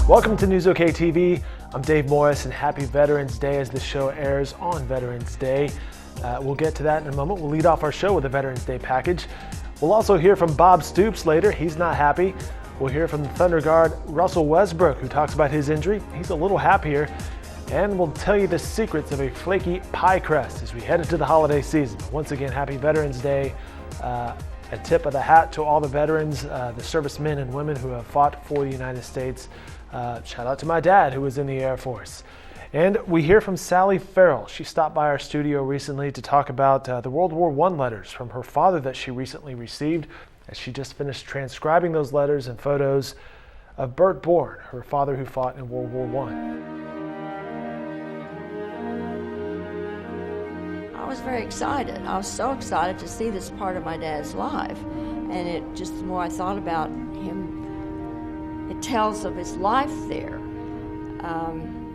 Welcome to News OK TV. I'm Dave Morris, and happy Veterans Day as the show airs on Veterans Day. We'll get to that in a moment. We'll lead off our show with a Veterans Day package. We'll also hear from Bob Stoops later. He's not happy. We'll hear from the Thunder guard Russell Westbrook, who talks about his injury. He's a little happier. And we'll tell you the secrets of a flaky pie crust as we head into the holiday season. Once again, happy Veterans Day. A tip of the hat to all the veterans, the servicemen and women who have fought for the United States. Shout out to my dad, who was in the Air Force. And we hear from Sally Farrell. She stopped by our studio recently to talk about the World War I letters from her father that she recently received, as she just finished transcribing those letters and photos of Bert Bourne, her father who fought in World War I. I was very excited. I was so excited to see this part of my dad's life. And it just, the more I thought about him, it tells of his life there.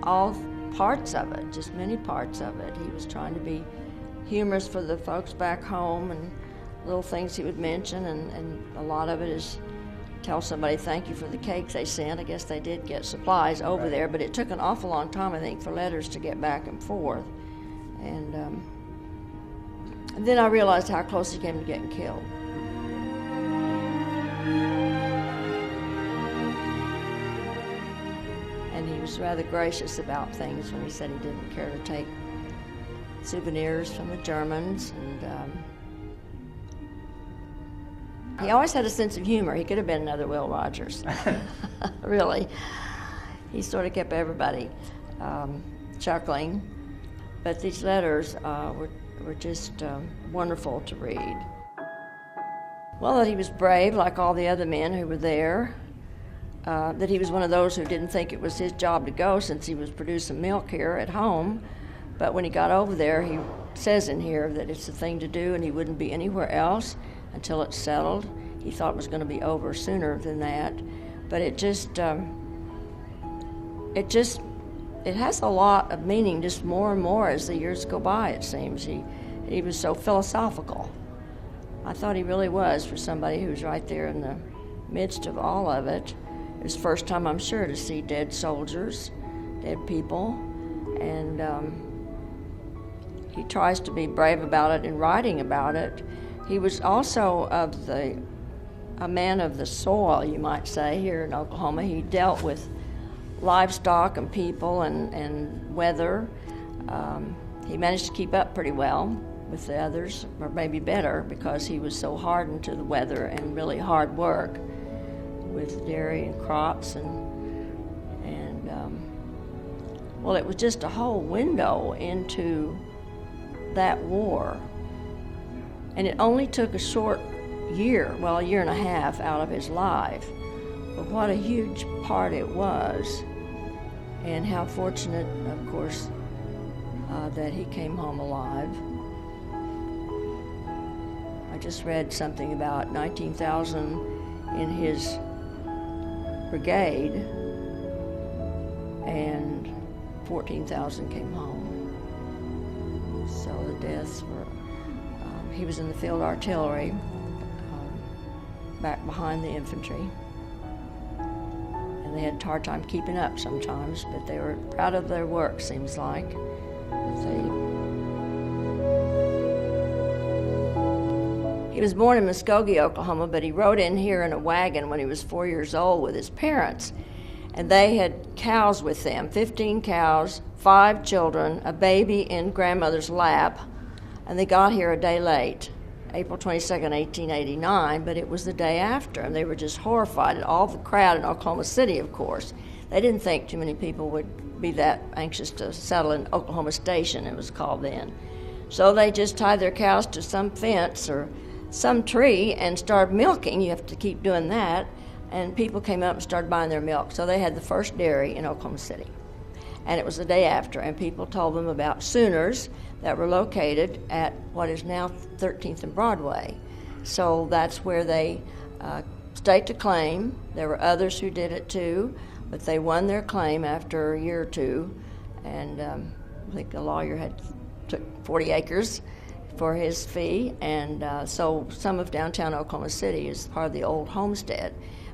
All parts of it, just many parts of it. He was trying to be humorous for the folks back home, and little things he would mention, and a lot of it is tell somebody thank you for the cakes they sent. I guess they did get supplies over there, but it took an awful long time, I think, for letters to get back and forth. And then I realized how close he came to getting killed. And he was rather gracious about things when he said he didn't care to take souvenirs from the Germans. And he always had a sense of humor. He could have been another Will Rogers, really. He sort of kept everybody chuckling. But these letters were just wonderful to read. Well, that he was brave like all the other men who were there, that he was one of those who didn't think it was his job to go since he was producing milk here at home, but when he got over there, he says in here that it's the thing to do and he wouldn't be anywhere else until it's settled. He thought it was going to be over sooner than that, but it has a lot of meaning, just more and more as the years go by, it seems. He was so philosophical. I thought he really was, for somebody who was right there in the midst of all of it. It was the first time, I'm sure, to see dead soldiers, dead people, and he tries to be brave about it in writing about it. He was also a man of the soil, you might say, here in Oklahoma. He dealt with livestock and people and weather. He managed to keep up pretty well with the others, or maybe better, because he was so hardened to the weather and really hard work with dairy and crops and well, it was just a whole window into that war. And it only took a short year, well, a year and a half out of his life. But what a huge part it was, and how fortunate, of course, that he came home alive. I just read something about 19,000 in his brigade, and 14,000 came home. So the deaths were, he was in the field artillery, back behind the infantry. They had a hard time keeping up sometimes, but they were proud of their work, seems like. He was born in Muskogee, Oklahoma, but he rode in here in a wagon when he was 4 years old with his parents. And they had cows with them, 15 cows, 5 children, a baby in grandmother's lap, and they got here a day late. April 22nd, 1889, but it was the day after, and they were just horrified at all the crowd in Oklahoma City, of course. They didn't think too many people would be that anxious to settle in Oklahoma Station, it was called then. So they just tied their cows to some fence or some tree and started milking. You have to keep doing that. And people came up and started buying their milk. So they had the first dairy in Oklahoma City. And it was the day after, and people told them about Sooners that were located at what is now 13th and Broadway. So that's where they staked a claim. There were others who did it too, but they won their claim after a year or two. And I think the lawyer took 40 acres for his fee, and so some of downtown Oklahoma City is part of the old homestead.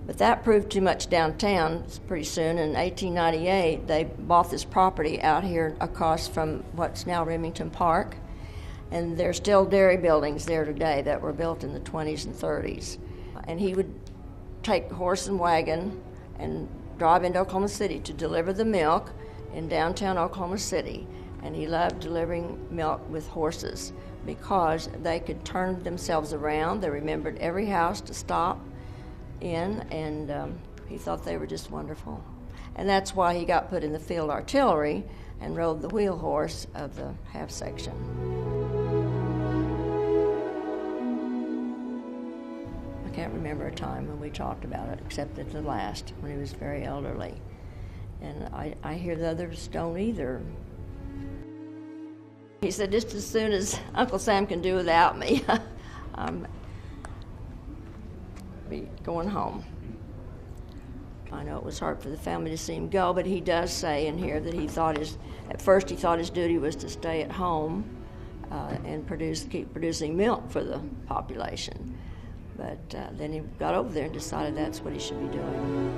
But that proved too much downtown pretty soon. In 1898, they bought this property out here across from what's now Remington Park. And there's still dairy buildings there today that were built in the 20s and 30s. And he would take horse and wagon and drive into Oklahoma City to deliver the milk in downtown Oklahoma City. And he loved delivering milk with horses because they could turn themselves around. They remembered every house to stop in, and he thought they were just wonderful. And that's why he got put in the field artillery and rode the wheel horse of the half section. I can't remember a time when we talked about it, except at the last, when he was very elderly. And I hear the others don't either. He said, just as soon as Uncle Sam can do without me, I'm be going home. I know it was hard for the family to see him go, but he does say in here that at first he thought his duty was to stay at home and keep producing milk for the population. But then he got over there and decided that's what he should be doing.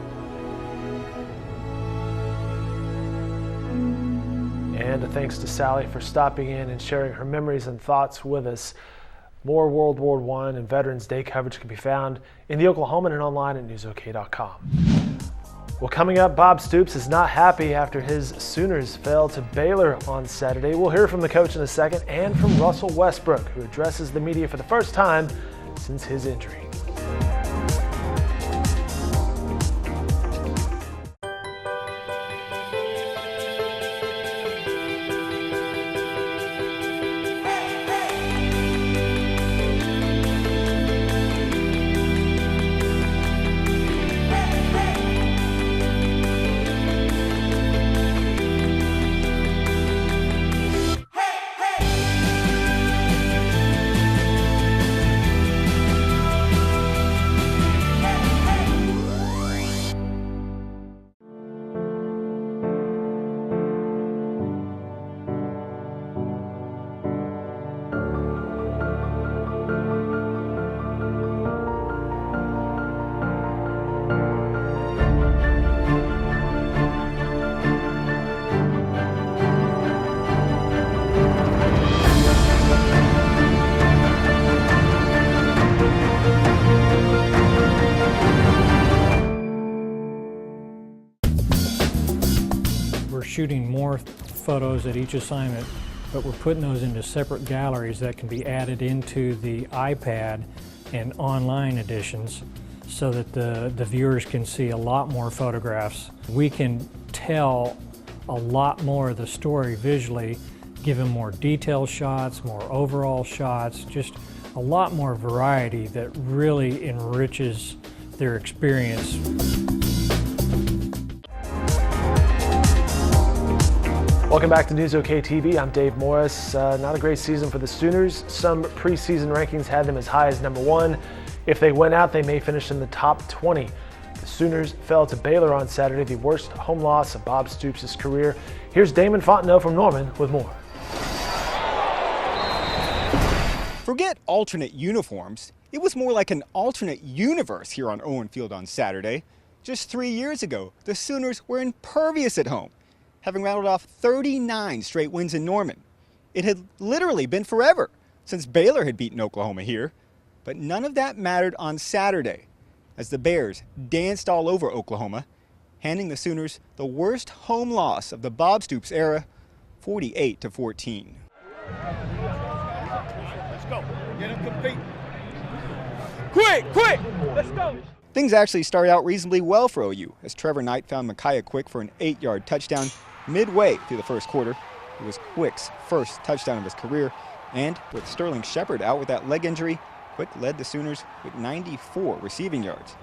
And a thanks to Sally for stopping in and sharing her memories and thoughts with us. More World War I and Veterans Day coverage can be found in the Oklahoman and online at newsok.com. Well, coming up, Bob Stoops is not happy after his Sooners fell to Baylor on Saturday. We'll hear from the coach in a second and from Russell Westbrook, who addresses the media for the first time since his injury. Shooting more photos at each assignment, but we're putting those into separate galleries that can be added into the iPad and online editions so that the viewers can see a lot more photographs. We can tell a lot more of the story visually, give them more detailed shots, more overall shots, just a lot more variety that really enriches their experience. Welcome back to News OK TV. I'm Dave Morris. Not a great season for the Sooners. Some preseason rankings had them as high as number 1. If they went out, they may finish in the top 20. The Sooners fell to Baylor on Saturday, the worst home loss of Bob Stoops' career. Here's Damon Fontenot from Norman with more. Forget alternate uniforms. It was more like an alternate universe here on Owen Field on Saturday. Just 3 years ago, the Sooners were impervious at home, having rattled off 39 straight wins in Norman. It had literally been forever since Baylor had beaten Oklahoma here, but none of that mattered on Saturday as the Bears danced all over Oklahoma, handing the Sooners the worst home loss of the Bob Stoops era, 48-14. Let's go. Get him compete. Quick! Let's go. Things actually started out reasonably well for OU as Trevor Knight found Micaiah Quick for an 8-yard touchdown midway through the first quarter. It was Quick's first touchdown of his career, and with Sterling Shepard out with that leg injury, Quick led the Sooners with 94 receiving yards.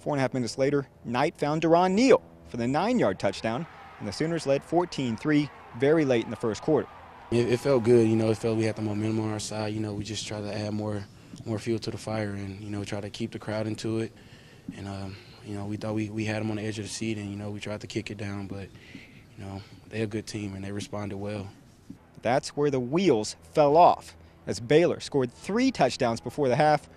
4.5 minutes later, Knight found Deron Neal for the 9-yard touchdown, and the Sooners led 14-3 very late in the first quarter. It felt good, it felt we had the momentum on our side. We just tried to add more fuel to the fire and, try to keep the crowd into it. And, we thought we had them on the edge of the seat and, we tried to kick it down. But, they're a good team and they responded well. That's where the wheels fell off as Baylor scored 3 touchdowns before the half,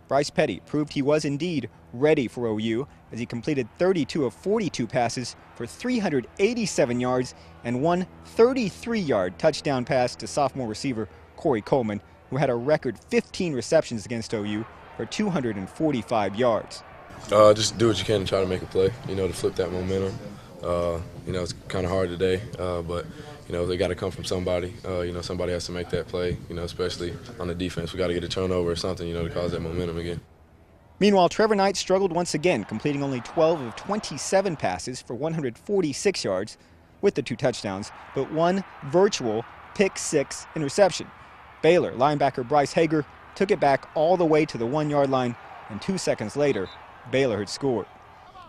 Bryce Petty proved he was indeed ready for OU as he completed 32 of 42 passes for 387 yards and one 33-yard touchdown pass to sophomore receiver Corey Coleman, who had a record 15 receptions against OU for 245 yards. Just do what you can to try to make a play, to flip that momentum. It's kind of hard today, but they got to come from somebody. Somebody has to make that play, especially on the defense. We got to get a turnover or something, to cause that momentum again. Meanwhile, Trevor Knight struggled once again, completing only 12 of 27 passes for 146 yards with the 2 touchdowns, but one virtual pick-6 interception. Baylor linebacker Bryce Hager took it back all the way to the 1-yard line, and 2 seconds later, Baylor had scored.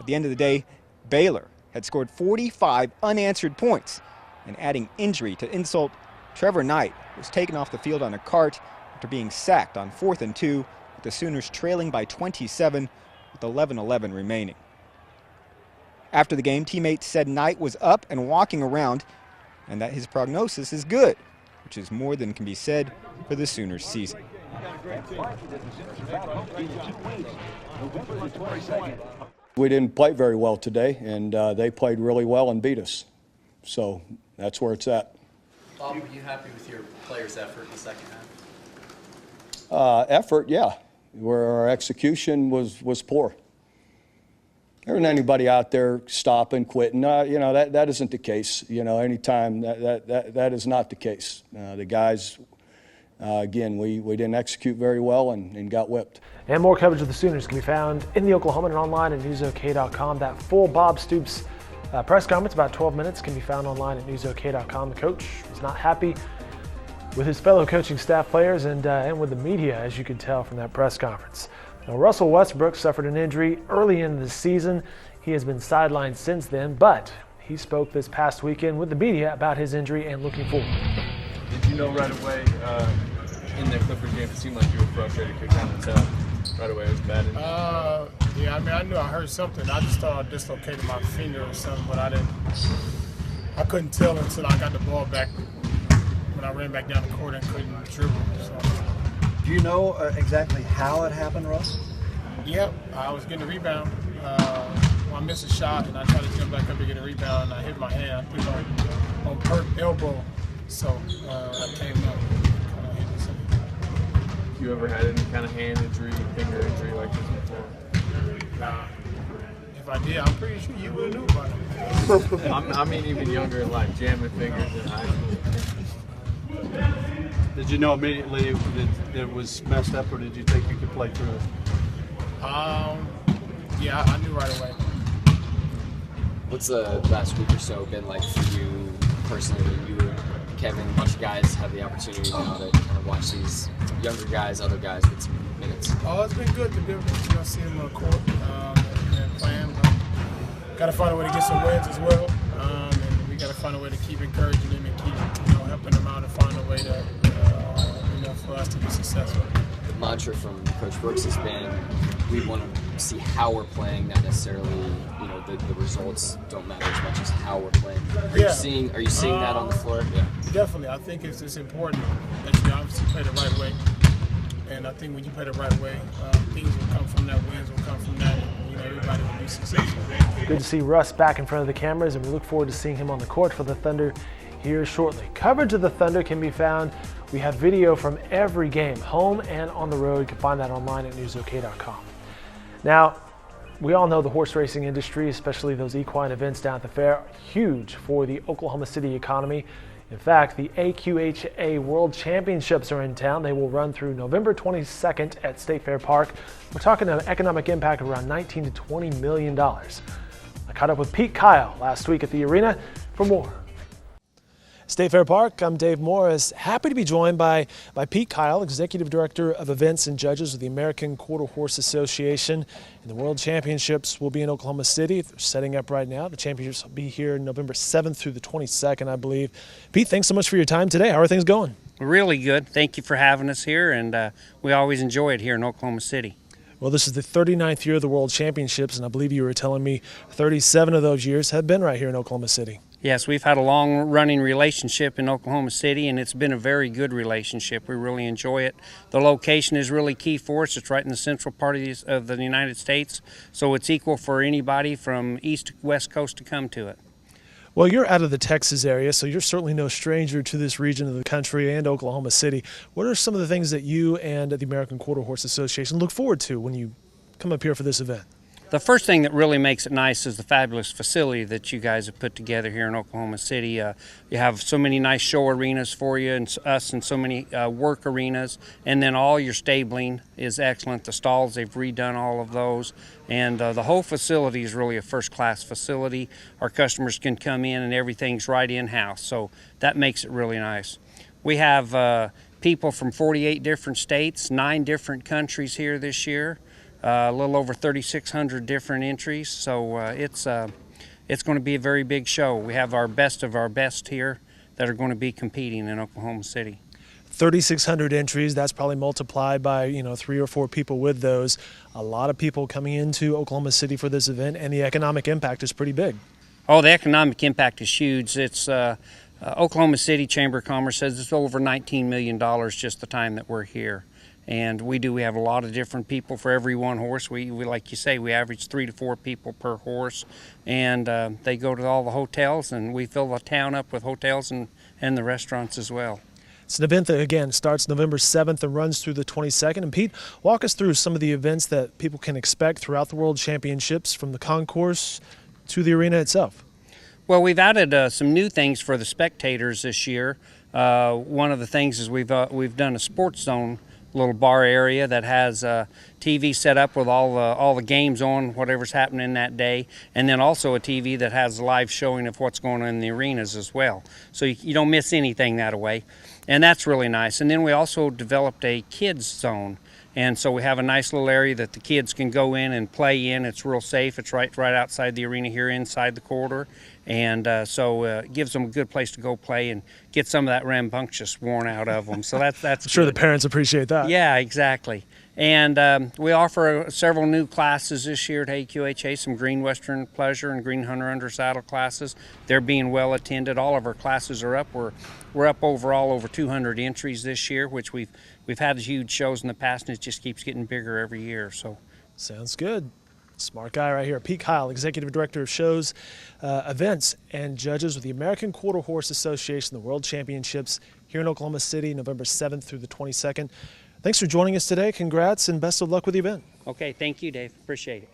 At the end of the day, Baylor had scored 45 unanswered points, and adding injury to insult, Trevor Knight was taken off the field on a cart after being sacked on 4th and 2, with the Sooners trailing by 27 with 11:11 remaining. After the game, teammates said Knight was up and walking around and that his prognosis is good, which is more than can be said for the Sooners season. We didn't play very well today, and they played really well and beat us. So that's where it's at. Bob, were you happy with your players' effort in the second half? Effort, yeah. Where our execution was poor. There isn't anybody out there stopping, quitting. That isn't the case. Anytime that is not the case. The guys, again, we didn't execute very well and got whipped. And more coverage of the Sooners can be found in the Oklahoman and online at newsok.com. That full Bob Stoops press conference, about 12 minutes, can be found online at newsok.com. The coach is not happy with his fellow coaching staff players and with the media, as you could tell from that press conference. Now, Russell Westbrook suffered an injury early in the season. He has been sidelined since then, but he spoke this past weekend with the media about his injury and looking forward. Did you know right away in the Clippers game, it seemed like you were frustrated, could kind of tell right away it was bad? Yeah, I knew I heard something. I just thought I dislocated my finger or something, but I couldn't tell until I got the ball back when I ran back down the court and couldn't dribble. So. Do you know exactly how it happened, Russ? Yep, I was getting a rebound. I missed a shot and I tried to jump back up to get a rebound and I hit my hand. I hit on per elbow, so I came up and kind of hit it. You ever had any kind of hand injury, finger injury like this before? Nah. If I did, I'm pretty sure you would have knew about it. I mean, even younger, like jamming fingers in high school. Did you know immediately that it was messed up, or did you think you could play through it? Yeah, I knew right away. What's the last week or so been like for you personally? You and Kevin, a bunch of guys have the opportunity now to kind of watch these younger guys, other guys get some minutes. Oh, it's been good to be able to see them on the court and playing. Got to find a way to get some wins as well, and we got to find a way to keep encouraging them and keep helping them out and find a way to for us to be successful. The mantra from Coach Brooks has been, we want to see how we're playing, not necessarily, the results don't matter as much as how we're playing. Are you seeing that on the floor? Yeah. Definitely. I think it's important that you obviously play the right way. And I think when you play the right way, things will come from that, wins will come from that, and everybody will be successful. Good to see Russ back in front of the cameras, and we look forward to seeing him on the court for the Thunder here shortly. Coverage of the Thunder can be found. We have video from every game, home and on the road. You can find that online at newsok.com. Now, we all know the horse racing industry, especially those equine events down at the fair, are huge for the Oklahoma City economy. In fact, the AQHA World Championships are in town. They will run through November 22nd at State Fair Park. We're talking an economic impact of around $19 to $20 million. I caught up with Pete Kyle last week at the arena for more. State Fair Park, I'm Dave Morris. Happy to be joined by Pete Kyle, Executive Director of Events and Judges with the American Quarter Horse Association. And the World Championships will be in Oklahoma City. They're setting up right now. The championships will be here November 7th through the 22nd, I believe. Pete, thanks so much for your time today. How are things going? Really good. Thank you for having us here, and we always enjoy it here in Oklahoma City. Well, this is the 39th year of the World Championships, and I believe you were telling me 37 of those years have been right here in Oklahoma City. Yes, we've had a long-running relationship in Oklahoma City, and it's been a very good relationship. We really enjoy it. The location is really key for us. It's right in the central part of the United States, so it's equal for anybody from east to west coast to come to it. Well, you're out of the Texas area, so you're certainly no stranger to this region of the country and Oklahoma City. What are some of the things that you and the American Quarter Horse Association look forward to when you come up here for this event? The first thing that really makes it nice is the fabulous facility that you guys have put together here in Oklahoma City. You have so many nice show arenas for you and us, and so many work arenas, and then all your stabling is excellent. The stalls, they've redone all of those, and the whole facility is really a first-class facility. Our customers can come in and everything's right in-house, so that makes it really nice. We have people from 48 different states, 9 different countries here this year. A little over 3,600 different entries, so it's going to be a very big show. We have our best of our best here that are going to be competing in Oklahoma City. 3,600 entries, that's probably multiplied by 3 or 4 people with those. A lot of people coming into Oklahoma City for this event, and the economic impact is pretty big. Oh, the economic impact is huge. It's Oklahoma City Chamber of Commerce says it's over $19 million just the time that we're here. And we have a lot of different people for every one horse. We like you say, we average 3 to 4 people per horse, and they go to all the hotels, and we fill the town up with hotels and the restaurants as well. It's an event that, again, starts November 7th and runs through the 22nd. And Pete, walk us through some of the events that people can expect throughout the World Championships, from the concourse to the arena itself. Well, we've added some new things for the spectators this year. One of the things is we've done a sports zone little bar area that has TV set up with all the games on, whatever's happening that day, and then also a TV that has live showing of what's going on in the arenas as well. So you don't miss anything that way, and that's really nice. And then we also developed a kids zone, and so we have a nice little area that the kids can go in and play in. It's real safe. It's right outside the arena here inside the corridor, and so it gives them a good place to go play and get some of that rambunctious worn out of them. So that's I'm sure the parents appreciate that. Yeah, exactly. And we offer several new classes this year at AQHA, some Green Western Pleasure and Green Hunter Under Saddle classes. They're being well attended. All of our classes are up. We're up overall over 200 entries this year, which we've had huge shows in the past, and it just keeps getting bigger every year. So, sounds good. Smart guy right here. Pete Kyle, Executive Director of Shows, Events, and Judges with the American Quarter Horse Association, the World Championships here in Oklahoma City, November 7th through the 22nd. Thanks for joining us today. Congrats and best of luck with the event. Okay, thank you, Dave. Appreciate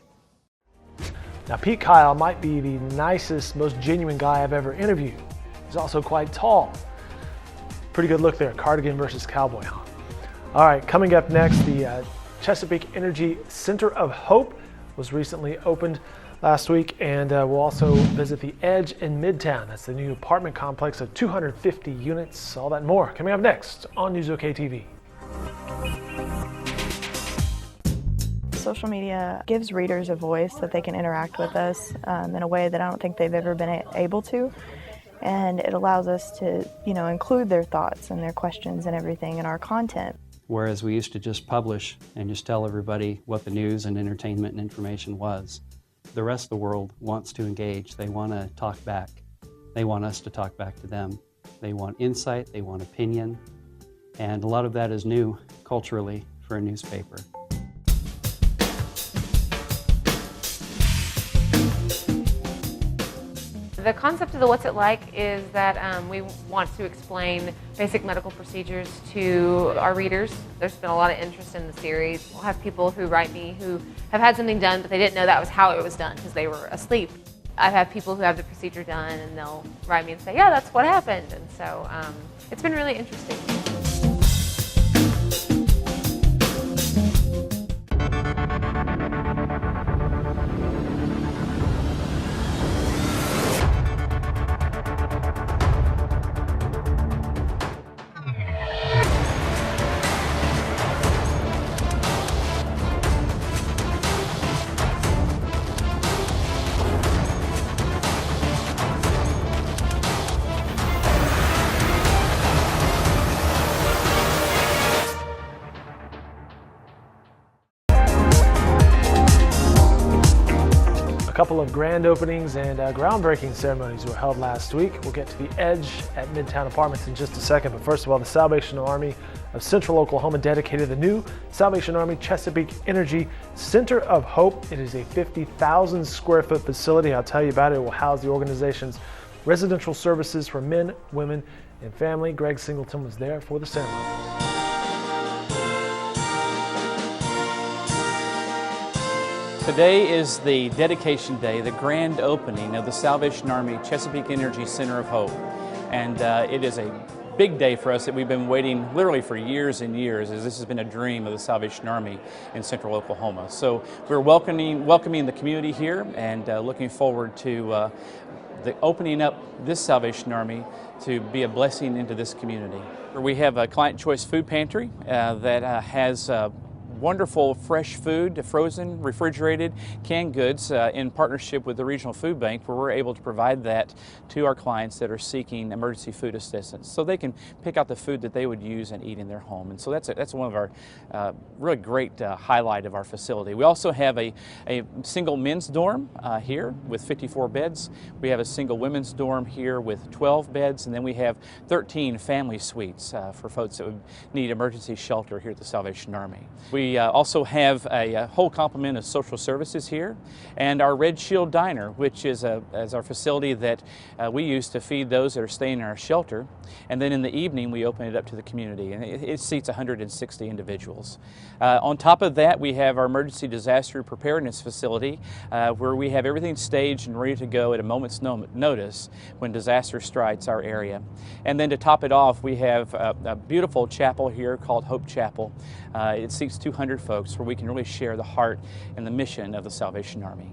it. Now, Pete Kyle might be the nicest, most genuine guy I've ever interviewed. He's also quite tall. Pretty good look there, cardigan versus cowboy, huh? All right, coming up next, the Chesapeake Energy Center of Hope was recently opened last week, and we'll also visit the Edge in Midtown. That's the new apartment complex of 250 units. All that and more coming up next on News OK TV. Social media gives readers a voice that they can interact with us in a way that I don't think they've ever been able to. And it allows us to, include their thoughts and their questions and everything in our content. Whereas we used to just publish and just tell everybody what the news and entertainment and information was. The rest of the world wants to engage. They want to talk back. They want us to talk back to them. They want insight, they want opinion, and a lot of that is new culturally for a newspaper. The concept of the What's It Like is that we want to explain basic medical procedures to our readers. There's been a lot of interest in the series. We'll have people who write me who have had something done, but they didn't know that was how it was done because they were asleep. I've had people who have the procedure done and they'll write me and say, yeah, that's what happened. And so it's been really interesting. couple of grand openings and groundbreaking ceremonies were held last week. We'll get to the Edge at Midtown Apartments in just a second, but first of all, the Salvation Army of Central Oklahoma dedicated the new Salvation Army Chesapeake Energy Center of Hope. It is a 50,000 square foot facility. I'll tell you about it. It will house the organization's residential services for men, women, and family. Greg Singleton was there for the ceremony. Today is the dedication day, the grand opening of the Salvation Army Chesapeake Energy Center of Hope. And it is a big day for us that we've been waiting literally for years and years, as this has been a dream of the Salvation Army in Central Oklahoma. So we're welcoming the community here and looking forward to the opening up this Salvation Army to be a blessing into this community. We have a Client Choice Food Pantry that has wonderful fresh food, frozen, refrigerated, canned goods in partnership with the Regional Food Bank, where we're able to provide that to our clients that are seeking emergency food assistance, so they can pick out the food that they would use and eat in their home. And so that's one of our really great highlight of our facility. We also have a single men's dorm here with 54 beds. We have a single women's dorm here with 12 beds, and then we have 13 family suites for folks that would need emergency shelter here at the Salvation Army. We also have a whole complement of social services here, and our Red Shield Diner, which is our facility that we use to feed those that are staying in our shelter. And then in the evening, we open it up to the community, and it seats 160 individuals. On top of that, we have our emergency disaster preparedness facility, where we have everything staged and ready to go at a moment's notice when disaster strikes our area. And then to top it off, we have a beautiful chapel here called Hope Chapel. It seats 200 folks, where we can really share the heart and the mission of the Salvation Army.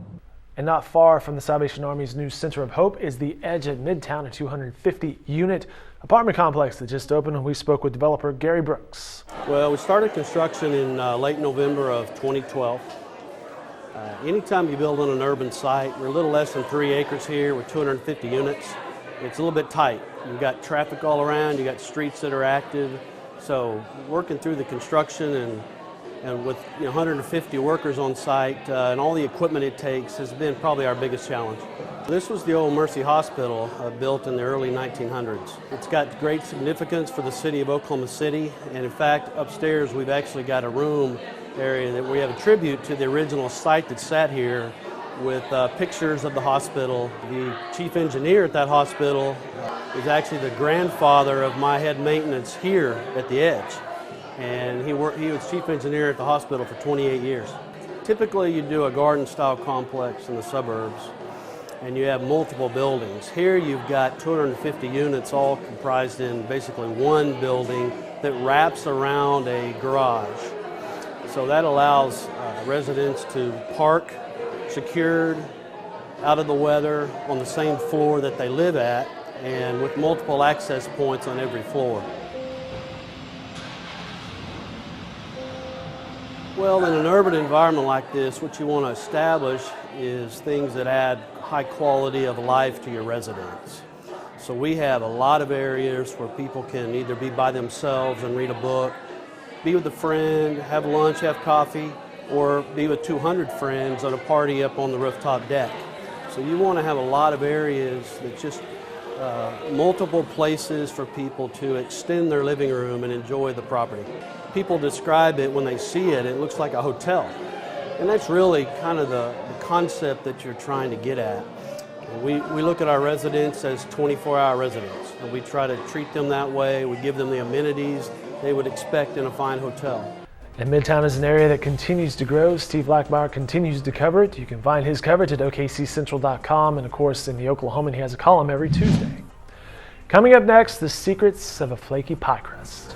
And not far from the Salvation Army's new Center of Hope is the Edge at Midtown, a 250-unit apartment complex that just opened, and we spoke with developer Gary Brooks. Well, we started construction in late November of 2012. Anytime you build on an urban site, we're a little less than 3 acres here with 250 units. It's a little bit tight. You've got traffic all around, you've got streets that are active. So working through the construction and with 150 workers on site and all the equipment it takes has been probably our biggest challenge. This was the old Mercy Hospital built in the early 1900s. It's got great significance for the city of Oklahoma City, and in fact upstairs we've actually got a room area that we have a tribute to the original site that sat here with pictures of the hospital. The chief engineer at that hospital is actually the grandfather of my head maintenance here at the Edge. And he was chief engineer at the hospital for 28 years. Typically you do a garden-style complex in the suburbs and you have multiple buildings. Here you've got 250 units all comprised in basically one building that wraps around a garage. So that allows residents to park secured, out of the weather, on the same floor that they live at, and with multiple access points on every floor. Well, in an urban environment like this, what you want to establish is things that add high quality of life to your residents. So we have a lot of areas where people can either be by themselves and read a book, be with a friend, have lunch, have coffee, or be with 200 friends on a party up on the rooftop deck. So you want to have a lot of areas that just multiple places for people to extend their living room and enjoy the property. People describe it when they see it, it looks like a hotel. And that's really kind of the concept that you're trying to get at. We look at our residents as 24-hour residents, and we try to treat them that way. We give them the amenities they would expect in a fine hotel. And Midtown is an area that continues to grow. Steve Blackmeyer continues to cover it. You can find his coverage at OKCCentral.com, and of course in the Oklahoman he has a column every Tuesday. Coming up next, the secrets of a flaky pie crust.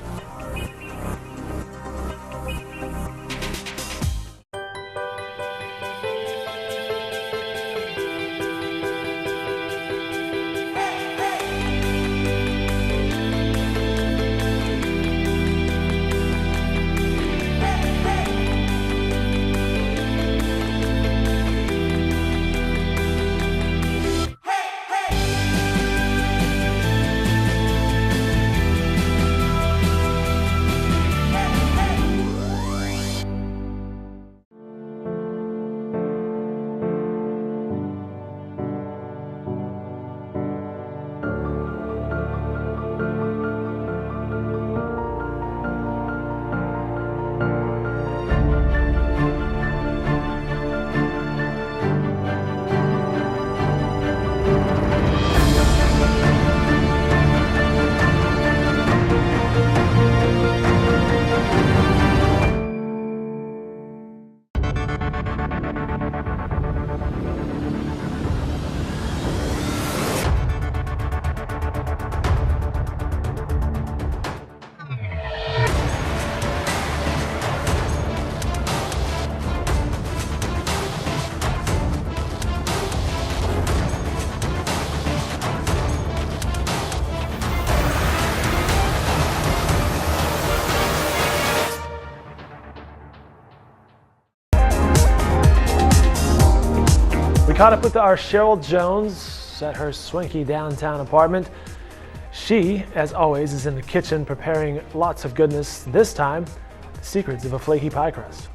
Caught up with our Cheryl Jones at her swanky downtown apartment. She, as always, is in the kitchen preparing lots of goodness. This time, the secrets of a flaky pie crust.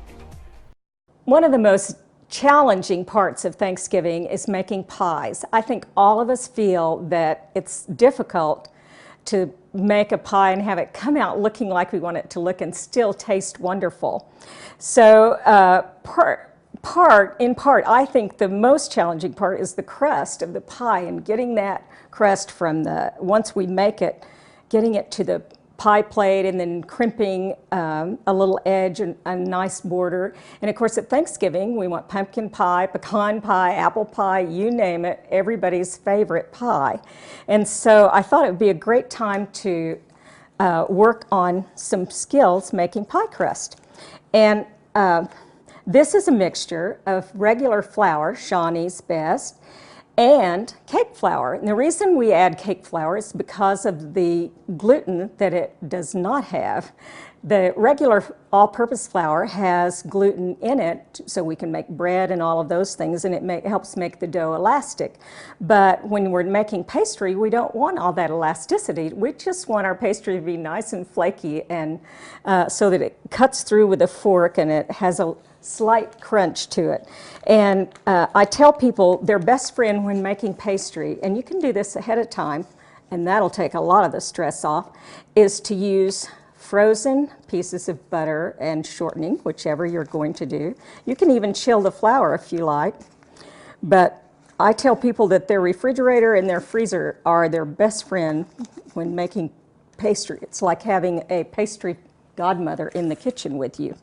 One of the most challenging parts of Thanksgiving is making pies. I think all of us feel that it's difficult to make a pie and have it come out looking like we want it to look and still taste wonderful. So in part, I think the most challenging part is the crust of the pie and getting that crust from once we make it, getting it to the pie plate and then crimping a little edge and a nice border. And of course at Thanksgiving, we want pumpkin pie, pecan pie, apple pie, you name it, everybody's favorite pie. And so I thought it would be a great time to work on some skills making pie crust. And this is a mixture of regular flour, Shawnee's Best, and cake flour. And the reason we add cake flour is because of the gluten that it does not have. The regular all-purpose flour has gluten in it, so we can make bread and all of those things, and it helps make the dough elastic. But when we're making pastry, we don't want all that elasticity. We just want our pastry to be nice and flaky, and so that it cuts through with a fork and it has a slight crunch to it. And I tell people their best friend when making pastry, and you can do this ahead of time, and that'll take a lot of the stress off, is to use frozen pieces of butter and shortening, whichever you're going to do. You can even chill the flour if you like. But I tell people that their refrigerator and their freezer are their best friend when making pastry. It's like having a pastry godmother in the kitchen with you.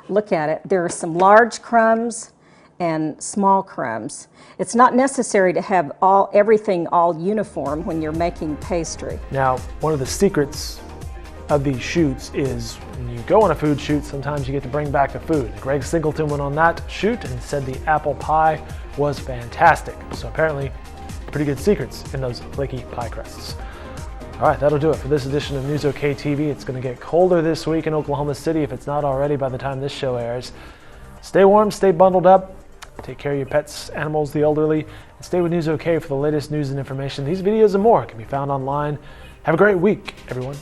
Look at it. There are some large crumbs and small crumbs. It's not necessary to have everything all uniform when you're making pastry. Now, one of the secrets of these shoots is when you go on a food shoot, sometimes you get to bring back the food. Greg Singleton went on that shoot and said the apple pie was fantastic. So apparently, pretty good secrets in those flaky pie crusts. All right, that'll do it for this edition of News OK TV. It's going to get colder this week in Oklahoma City if it's not already by the time this show airs. Stay warm, stay bundled up, take care of your pets, animals, the elderly, and stay with News OK for the latest news and information. These videos and more can be found online. Have a great week, everyone.